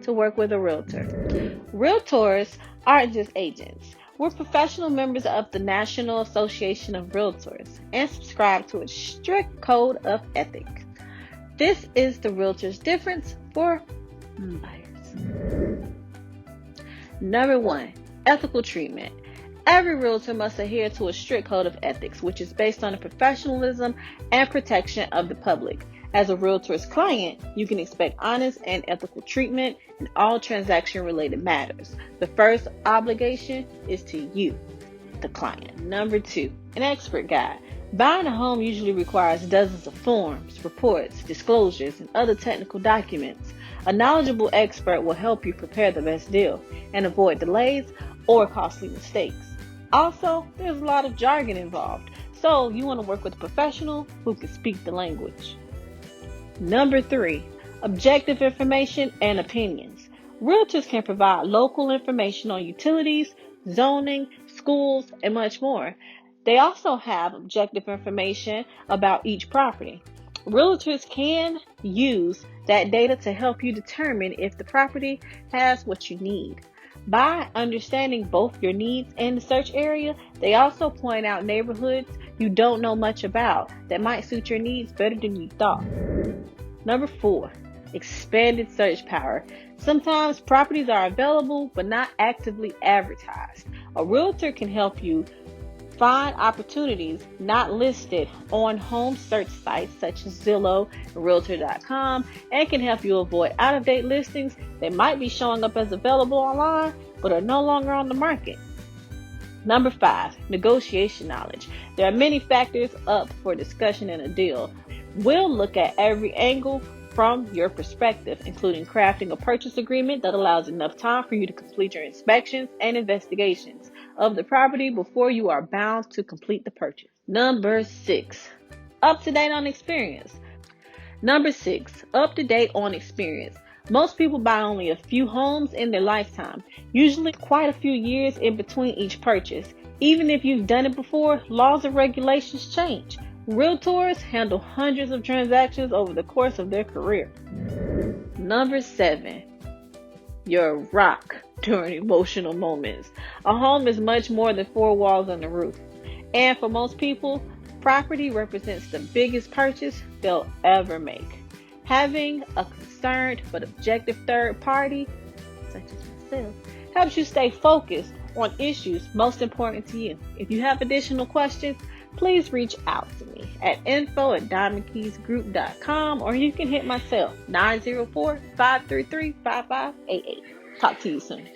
to work with a realtor. Realtors aren't just agents. We're professional members of the National Association of Realtors and subscribe to a strict code of ethics. This is the realtor's difference for buyers. Number 1, ethical treatment. Every realtor must adhere to a strict code of ethics, which is based on the professionalism and protection of the public. As a realtor's client, you can expect honest and ethical treatment in all transaction-related matters. The first obligation is to you, the client. Number 2, an expert guide. Buying a home usually requires dozens of forms, reports, disclosures, and other technical documents. A knowledgeable expert will help you prepare the best deal and avoid delays or costly mistakes. Also, there's a lot of jargon involved, so you want to work with a professional who can speak the language. Number 3, objective information and opinions. Realtors can provide local information on utilities, zoning, schools, and much more. They also have objective information about each property. Realtors can use that data to help you determine if the property has what you need. By understanding both your needs and the search area, they also point out neighborhoods you don't know much about that might suit your needs better than you thought. Number 4, expanded search power. Sometimes properties are available but not actively advertised. A realtor can help you find opportunities not listed on home search sites such as Zillow and Realtor.com, and can help you avoid out-of-date listings that might be showing up as available online but are no longer on the market. Number 5, negotiation knowledge. There are many factors up for discussion in a deal. We'll look at every angle from your perspective, including crafting a purchase agreement that allows enough time for you to complete your inspections and investigations of the property before you are bound to complete the purchase. Number 6, up to date on experience. Number 6, up to date on experience. Most people buy only a few homes in their lifetime, usually quite a few years in between each purchase. Even if you've done it before, laws and regulations change. Realtors handle hundreds of transactions over the course of their career. Number 7, your rock during emotional moments. A home is much more than 4 walls and a roof. And for most people, property represents the biggest purchase they'll ever make. Having a concerned but objective third party, such as myself, helps you stay focused on issues most important to you. If you have additional questions, please reach out to me at info@diamondkeysgroup.com, or you can hit my cell 904-533-5588. Talk to you soon.